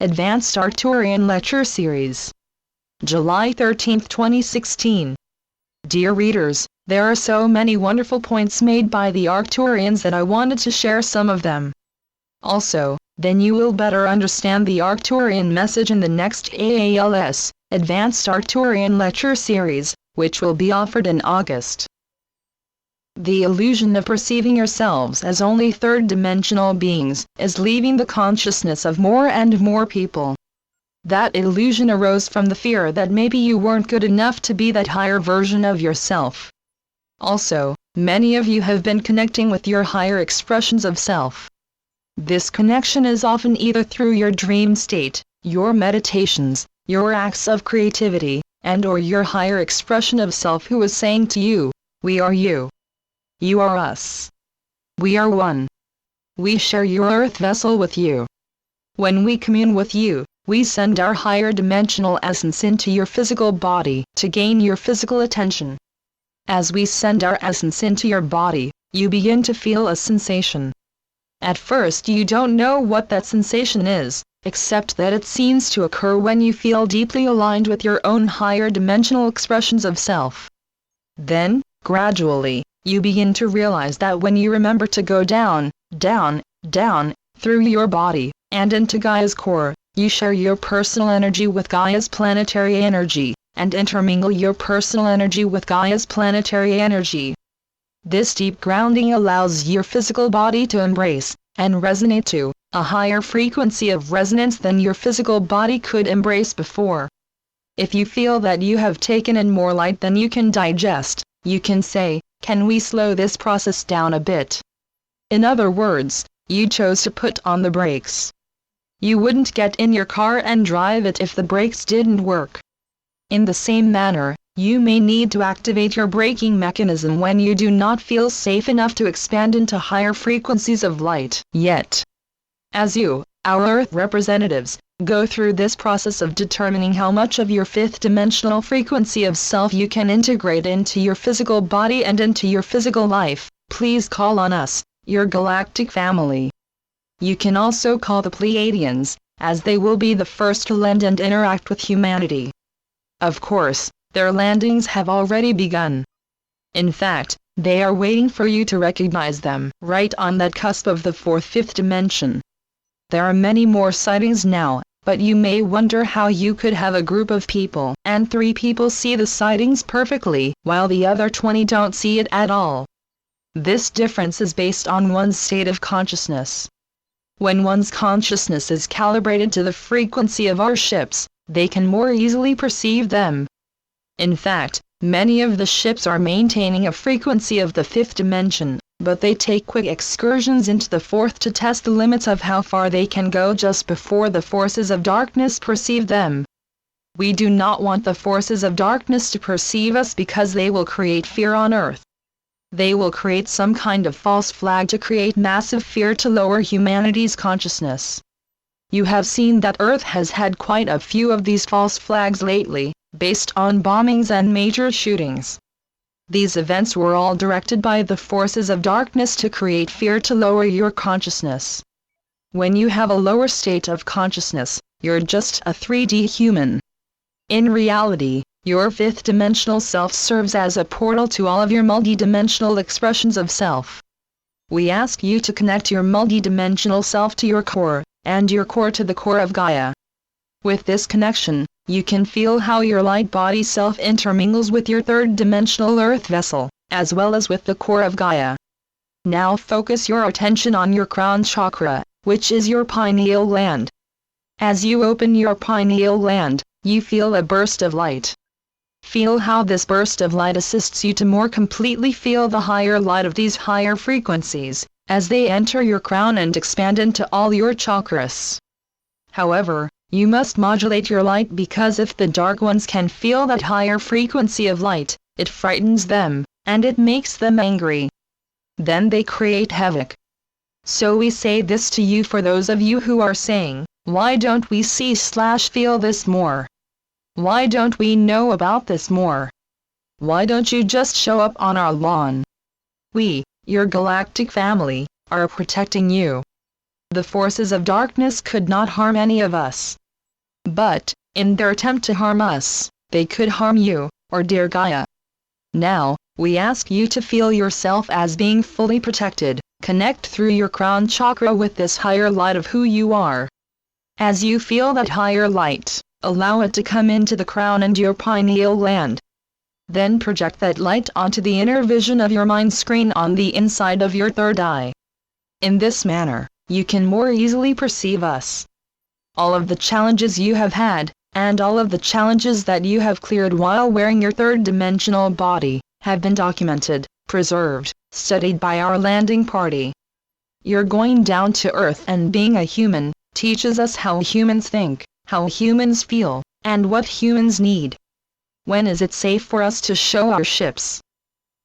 Advanced Arcturian Lecture Series. July 13, 2016. Dear readers, there are so many wonderful points made by the Arcturians that I wanted to share some of them. Also, then you will better understand the Arcturian message in the next AALS, Advanced Arcturian Lecture Series, which will be offered in August. The illusion of perceiving yourselves as only third-dimensional beings is leaving the consciousness of more and more people. That illusion arose from the fear that maybe you weren't good enough to be that higher version of yourself. Also, many of you have been connecting with your higher expressions of self. This connection is often either through your dream state, your meditations, your acts of creativity, and/or your higher expression of self who is saying to you, "We are you. You are us. We are one. We share your earth vessel with you." When we commune with you, we send our higher dimensional essence into your physical body to gain your physical attention. As we send our essence into your body, you begin to feel a sensation. At first you don't know what that sensation is, except that it seems to occur when you feel deeply aligned with your own higher dimensional expressions of self. Then, gradually, you begin to realize that when you remember to go down, down, down, through your body, and into Gaia's core, you share your personal energy with Gaia's planetary energy, and intermingle your personal energy with Gaia's planetary energy. This deep grounding allows your physical body to embrace, and resonate to, a higher frequency of resonance than your physical body could embrace before. If you feel that you have taken in more light than you can digest, you can say, "Can we slow this process down a bit?" In other words, you chose to put on the brakes. You wouldn't get in your car and drive it if the brakes didn't work. In the same manner, you may need to activate your braking mechanism when you do not feel safe enough to expand into higher frequencies of light yet. As you, our Earth representatives, go through this process of determining how much of your fifth-dimensional frequency of self you can integrate into your physical body and into your physical life, please call on us, your galactic family. You can also call the Pleiadians, as they will be the first to land and interact with humanity. Of course, their landings have already begun. In fact, they are waiting for you to recognize them, right on that cusp of the fifth dimension. There are many more sightings now, but you may wonder how you could have a group of people and 3 people see the sightings perfectly, while the other 20 don't see it at all. This difference is based on one's state of consciousness. When one's consciousness is calibrated to the frequency of our ships, they can more easily perceive them. In fact, many of the ships are maintaining a frequency of the 5th dimension, but they take quick excursions into the 4th to test the limits of how far they can go just before the forces of darkness perceive them. We do not want the forces of darkness to perceive us because they will create fear on Earth. They will create some kind of false flag to create massive fear to lower humanity's consciousness. You have seen that Earth has had quite a few of these false flags lately, based on bombings and major shootings. These events were all directed by the forces of darkness to create fear to lower your consciousness. When you have a lower state of consciousness, you're just a 3D human. In reality, your 5th-dimensional self serves as a portal to all of your multidimensional expressions of self. We ask you to connect your multidimensional self to your core, and your core to the core of Gaia. With this connection, you can feel how your light body self intermingles with your third-dimensional earth vessel, as well as with the core of Gaia. Now focus your attention on your crown chakra, which is your pineal gland. As you open your pineal gland, you feel a burst of light. Feel how this burst of light assists you to more completely feel the higher light of these higher frequencies, as they enter your crown and expand into all your chakras. However, you must modulate your light because if the dark ones can feel that higher frequency of light, it frightens them, and it makes them angry. Then they create havoc. So we say this to you for those of you who are saying, "Why don't we see/feel this more? Why don't we know about this more? Why don't you just show up on our lawn?" We, your galactic family, are protecting you. The forces of darkness could not harm any of us. But, in their attempt to harm us, they could harm you, or dear Gaia. Now, we ask you to feel yourself as being fully protected. Connect through your crown chakra with this higher light of who you are. As you feel that higher light, allow it to come into the crown and your pineal gland. Then project that light onto the inner vision of your mind screen on the inside of your third eye. In this manner, you can more easily perceive us. All of the challenges you have had, and all of the challenges that you have cleared while wearing your third-dimensional body, have been documented, preserved, studied by our landing party. You're going down to Earth, and being a human teaches us how humans think, how humans feel, and what humans need. When is it safe for us to show our ships?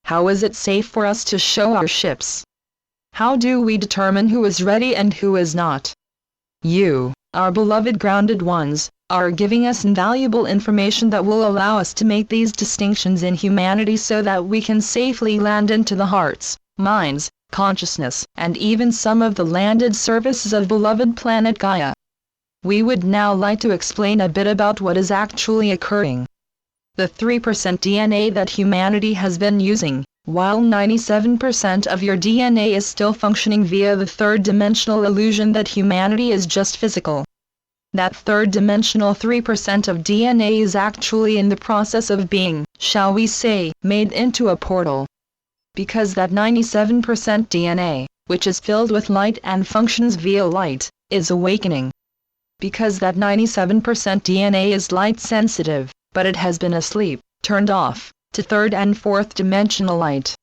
How is it safe for us to show our ships? How do we determine who is ready and who is not? You, our beloved grounded ones, are giving us invaluable information that will allow us to make these distinctions in humanity so that we can safely land into the hearts, minds, consciousness, and even some of the landed services of beloved planet Gaia. We would now like to explain a bit about what is actually occurring. The 3% DNA that humanity has been using, while 97% of your DNA is still functioning via the third-dimensional illusion that humanity is just physical. That third-dimensional 3% of DNA is actually in the process of being, shall we say, made into a portal. Because that 97% DNA, which is filled with light and functions via light, is awakening. Because that 97% DNA is light-sensitive, but it has been asleep, turned off, to third and fourth dimensional light.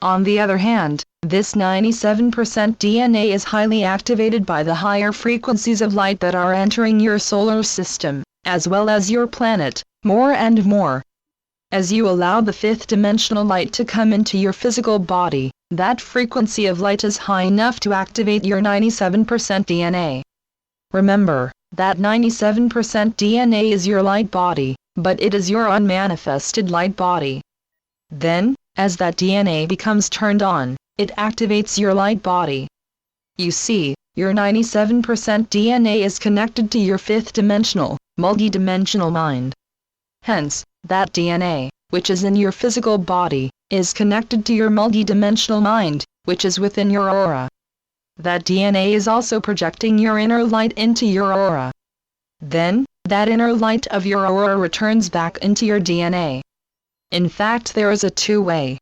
On the other hand, this 97% DNA is highly activated by the higher frequencies of light that are entering your solar system, as well as your planet, more and more. As you allow the fifth dimensional light to come into your physical body, that frequency of light is high enough to activate your 97% DNA. Remember, that 97% DNA is your light body, but it is your unmanifested light body. Then, as that DNA becomes turned on, it activates your light body. You see, your 97% DNA is connected to your fifth dimensional, multidimensional mind. Hence, that DNA, which is in your physical body, is connected to your multidimensional mind, which is within your aura. That DNA is also projecting your inner light into your aura. Then, that inner light of your aura returns back into your DNA. In fact, there is a two-way.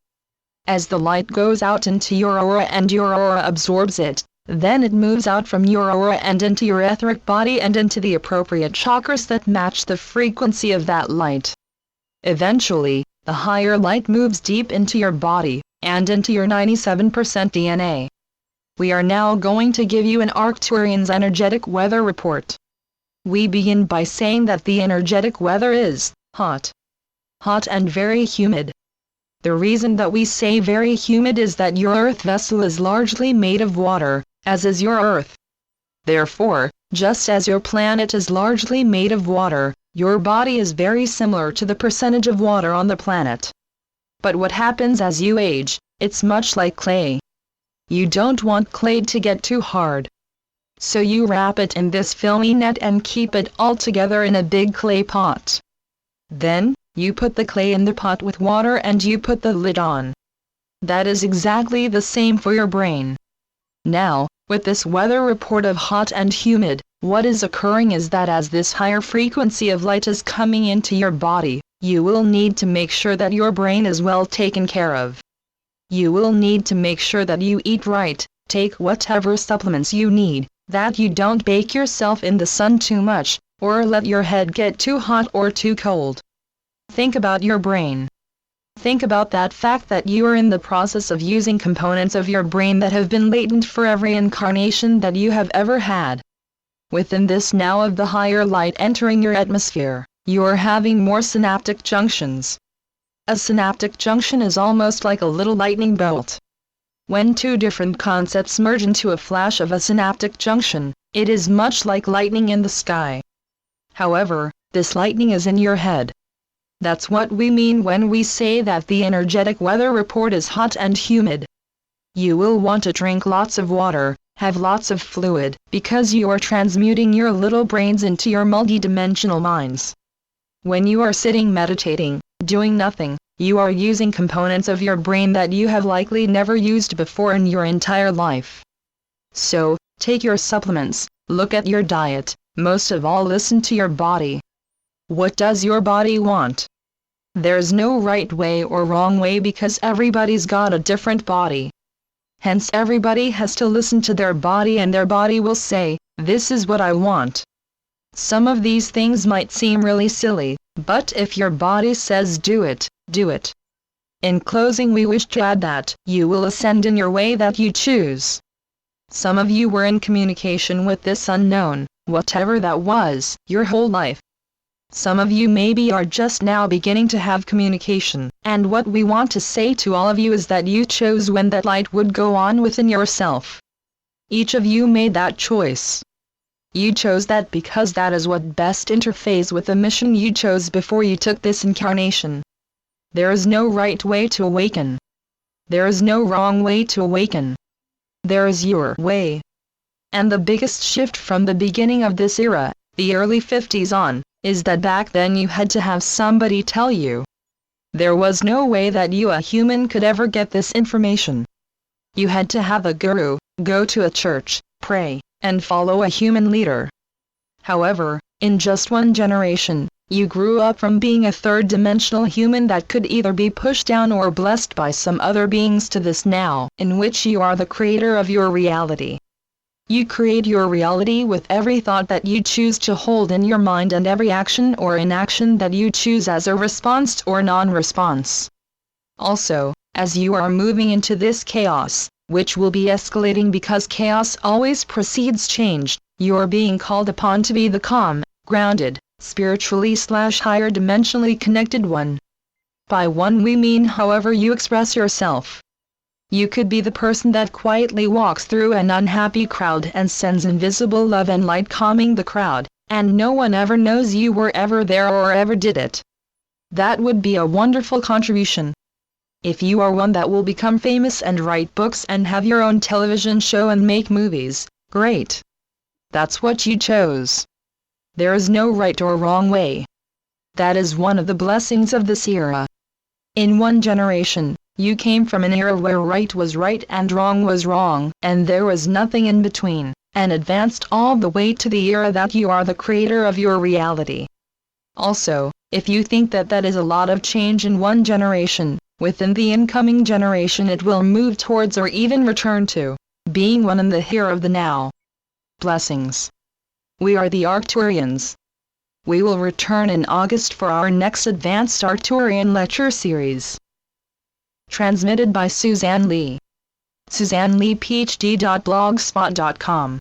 As the light goes out into your aura and your aura absorbs it, then it moves out from your aura and into your etheric body and into the appropriate chakras that match the frequency of that light. Eventually, the higher light moves deep into your body, and into your 97% DNA. We are now going to give you an Arcturian's energetic weather report. We begin by saying that the energetic weather is hot. Hot and very humid. The reason that we say very humid is that your earth vessel is largely made of water, as is your earth. Therefore, just as your planet is largely made of water, your body is very similar to the percentage of water on the planet. But what happens as you age, it's much like clay. You don't want clay to get too hard. So you wrap it in this filmy net and keep it all together in a big clay pot. Then, you put the clay in the pot with water and you put the lid on. That is exactly the same for your brain. Now, with this weather report of hot and humid, what is occurring is that as this higher frequency of light is coming into your body, you will need to make sure that your brain is well taken care of. You will need to make sure that you eat right, take whatever supplements you need, that you don't bake yourself in the sun too much, or let your head get too hot or too cold. Think about your brain. Think about that fact that you are in the process of using components of your brain that have been latent for every incarnation that you have ever had. Within this now of the higher light entering your atmosphere, you are having more synaptic junctions. A synaptic junction is almost like a little lightning bolt. When two different concepts merge into a flash of a synaptic junction, it is much like lightning in the sky. However, this lightning is in your head. That's what we mean when we say that the energetic weather report is hot and humid. You will want to drink lots of water, have lots of fluid, because you are transmuting your little brains into your multidimensional minds. When you are sitting meditating, doing nothing, you are using components of your brain that you have likely never used before in your entire life. So, take your supplements, look at your diet, most of all listen to your body. What does your body want? There's no right way or wrong way because everybody's got a different body. Hence everybody has to listen to their body and their body will say, this is what I want. Some of these things might seem really silly, but if your body says do it, do it. In closing, we wish to add that you will ascend in your way that you choose. Some of you were in communication with this unknown, whatever that was, your whole life. Some of you maybe are just now beginning to have communication, and what we want to say to all of you is that you chose when that light would go on within yourself. Each of you made that choice. You chose that because that is what best interfaces with the mission you chose before you took this incarnation. There is no right way to awaken. There is no wrong way to awaken. There is your way. And the biggest shift from the beginning of this era, the early 50s on, is that back then you had to have somebody tell you. There was no way that you, a human, could ever get this information. You had to have a guru, go to a church, pray, and follow a human leader. However, in just one generation, you grew up from being a third-dimensional human that could either be pushed down or blessed by some other beings to this now, in which you are the creator of your reality. You create your reality with every thought that you choose to hold in your mind and every action or inaction that you choose as a response or non-response. Also, as you are moving into this chaos, which will be escalating because chaos always precedes change, you are being called upon to be the calm, grounded, spiritually/higher dimensionally connected one. By one we mean however you express yourself. You could be the person that quietly walks through an unhappy crowd and sends invisible love and light calming the crowd, and no one ever knows you were ever there or ever did it. That would be a wonderful contribution. If you are one that will become famous and write books and have your own television show and make movies, great. That's what you chose. There is no right or wrong way. That is one of the blessings of this era. In one generation, you came from an era where right was right and wrong was wrong, and there was nothing in between, and advanced all the way to the era that you are the creator of your reality. Also, if you think that that is a lot of change in one generation, within the incoming generation it will move towards or even return to being one in the here of the now. Blessings. We are the Arcturians. We will return in August for our next Advanced Arcturian lecture series. Transmitted by Suzanne Lee. SuzanneLeePhD.blogspot.com